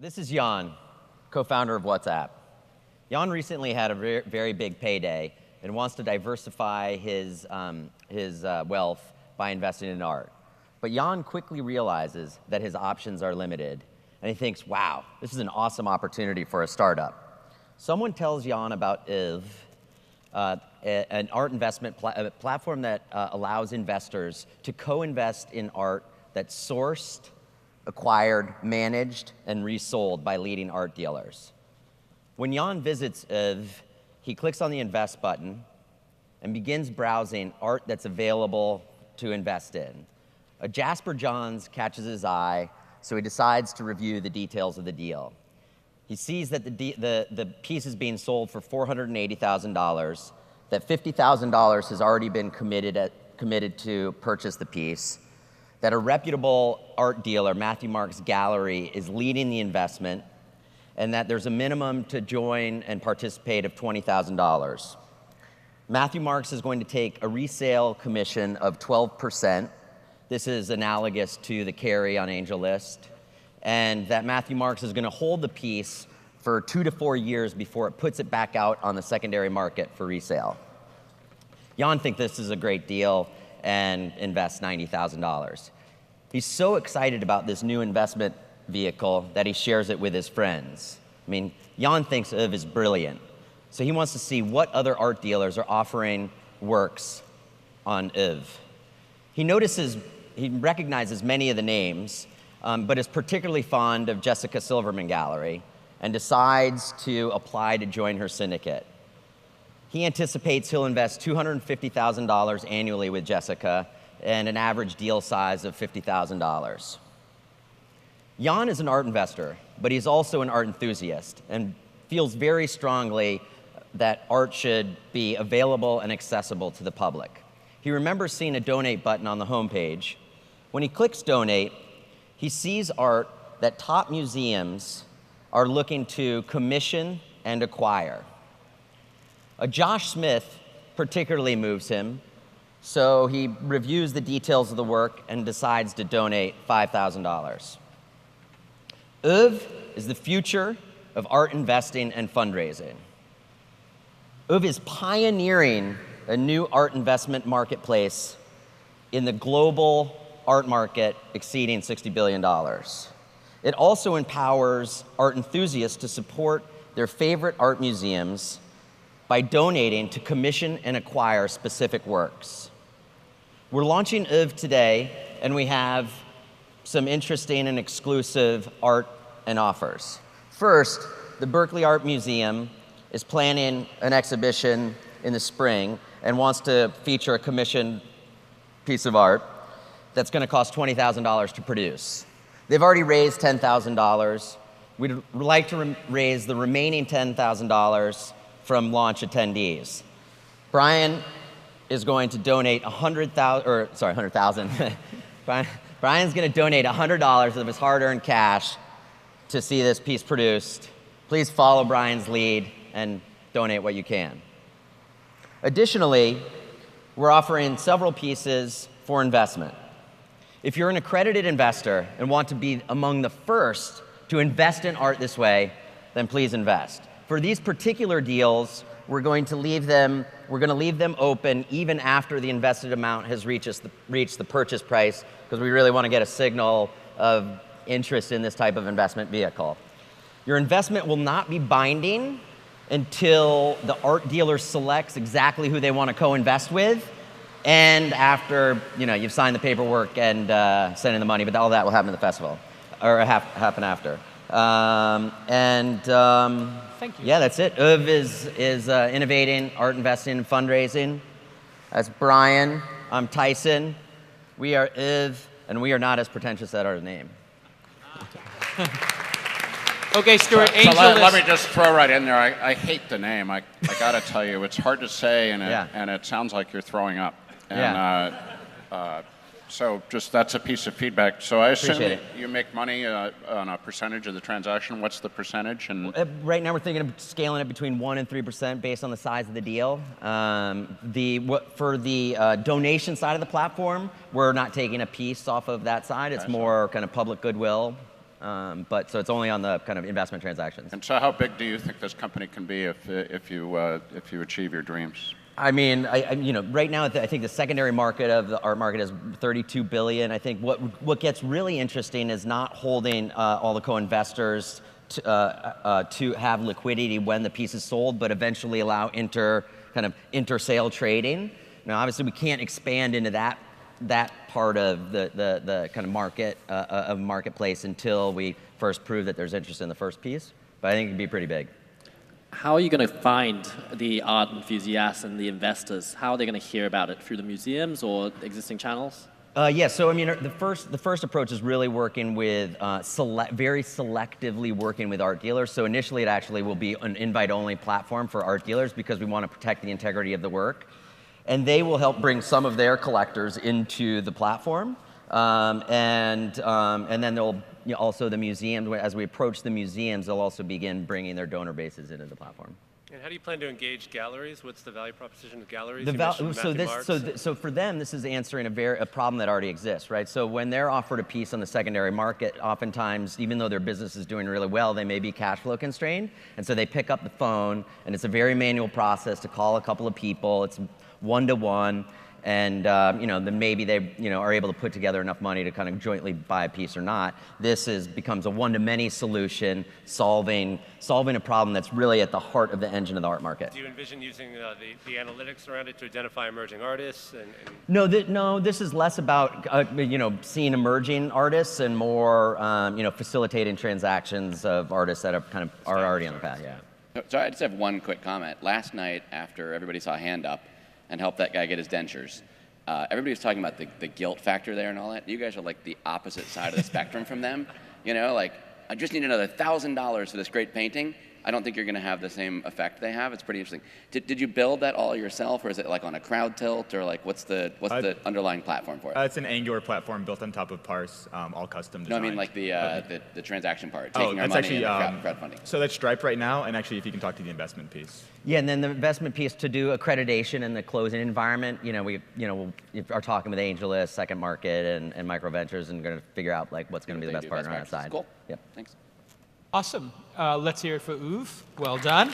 This is Jan, co-founder of WhatsApp. Jan recently had a very big payday and wants to diversify his wealth by investing in art. But Jan quickly realizes that his options are limited, and he thinks, wow, this is an awesome opportunity for a startup. Someone tells Jan about Oeuvre, an art investment platform that allows investors to co-invest in art that's sourced, acquired, managed, and resold by leading art dealers. When Jan visits Oeuvre, he clicks on the Invest button and begins browsing art that's available to invest in. A Jasper Johns catches his eye, so he decides to review the details of the deal. He sees that the piece is being sold for $480,000, that $50,000 has already been committed to purchase the piece, that a reputable art dealer, Matthew Mark's Gallery, is leading the investment, and that there's a minimum to join and participate of $20,000. Matthew Mark's is going to take a resale commission of 12%. This is analogous to the carry on AngelList. And that Matthew Mark's is going to hold the piece for 2 to 4 years before it puts it back out on the secondary market for resale. Jan thinks this is a great deal and invests $90,000. He's so excited about this new investment vehicle that he shares it with his friends. I mean, Jan thinks Oeuvre is brilliant, so he wants to see what other art dealers are offering works on Oeuvre. He recognizes many of the names, but is particularly fond of Jessica Silverman Gallery and decides to apply to join her syndicate. He anticipates he'll invest $250,000 annually with Jessica and an average deal size of $50,000. Jan is an art investor, but he's also an art enthusiast and feels very strongly that art should be available and accessible to the public. He remembers seeing a donate button on the homepage. When he clicks donate, he sees art that top museums are looking to commission and acquire. A Josh Smith particularly moves him, so he reviews the details of the work and decides to donate $5,000. Oeuvre is the future of art investing and fundraising. Oeuvre is pioneering a new art investment marketplace in the global art market exceeding $60 billion. It also empowers art enthusiasts to support their favorite art museums by donating to commission and acquire specific works. We're launching Oeuvre today, and we have some interesting and exclusive art and offers. First, the Berkeley Art Museum is planning an exhibition in the spring and wants to feature a commissioned piece of art that's going to cost $20,000 to produce. They've already raised $10,000. We'd like to raise the remaining $10,000 from launch attendees. Brian is going to donate $100,000. Brian's going to donate $100 of his hard-earned cash to see this piece produced. Please follow Brian's lead and donate what you can. Additionally, we're offering several pieces for investment. If you're an accredited investor and want to be among the first to invest in art this way, then please invest. For these particular deals, we're going to leave them open even after the invested amount has reached the purchase price, because we really want to get a signal of interest in this type of investment vehicle. Your investment will not be binding until the art dealer selects exactly who they want to co-invest with, and after you've signed the paperwork and sent in the money, but all that will happen at the festival, or happen after. Thank you. Yeah, that's it. Oeuvre is innovating art investing and fundraising. That's Brian. I'm Tyson. We are Oeuvre, and we are not as pretentious as our name. Okay, Stuart. So let me just throw right in there. I hate the name. I got to tell you, it's hard to say, and it sounds like you're throwing up. And, so just that's a piece of feedback. So I assume you make money on a percentage of the transaction. What's the percentage? And right now we're thinking of scaling it between 1% and 3% based on the size of the deal. For the donation side of the platform, we're not taking a piece off of that side. It's more kind of public goodwill. But so it's only on the kind of investment transactions. And so how big do you think this company can be if you achieve your dreams? I mean, right now I think the secondary market of the art market is 32 billion. I think what gets really interesting is not holding all the co-investors to have liquidity when the piece is sold, but eventually allow inter-sale trading. Now, obviously, we can't expand into that part of the kind of marketplace until we first prove that there's interest in the first piece. But I think it can be pretty big. How are you going to find the art enthusiasts and the investors? How are they going to hear about it? Through the museums or existing channels? Yeah, so I mean, the first approach is really working with, very selectively working with art dealers. So initially it actually will be an invite-only platform for art dealers because we want to protect the integrity of the work. And they will help bring some of their collectors into the platform. And then they'll, also the museums, as we approach the museums, they'll also begin bringing their donor bases into the platform. And how do you plan to engage galleries? What's the value proposition of galleries? So for them, this is answering a problem that already exists, right? So when they're offered a piece on the secondary market, oftentimes, even though their business is doing really well, they may be cash flow constrained, and so they pick up the phone, and it's a very manual process to call a couple of people. It's one-to-one. And then maybe they are able to put together enough money to kind of jointly buy a piece or not. This becomes a one-to-many solution, solving a problem that's really at the heart of the engine of the art market. Do you envision using the analytics around it to identify emerging artists? No, this is less about seeing emerging artists and more facilitating transactions of artists that are already on the path. Yeah. So I just have one quick comment. Last night, after everybody saw Hand Up and helped that guy get his dentures, everybody was talking about the guilt factor there and all that. You guys are like the opposite side of the spectrum from them. Like, I just need another $1,000 for this great painting. I don't think you're going to have the same effect they have. It's pretty interesting. Did you build that all yourself, or is it like on a crowd tilt, or like what's the underlying platform for it? It's an Angular platform built on top of Parse, all custom designed. No, I mean like the transaction part, taking our money and crowdfunding. So that's Stripe right now, and actually, if you can talk to the investment piece. Yeah, and then the investment piece to do accreditation in the closing environment. We are talking with AngelList, Second Market, and Micro Ventures, and going to figure out like what's going to be the best partner on that side. Cool. Yep. Thanks. Awesome. Let's hear it for Oeuvre. Well done.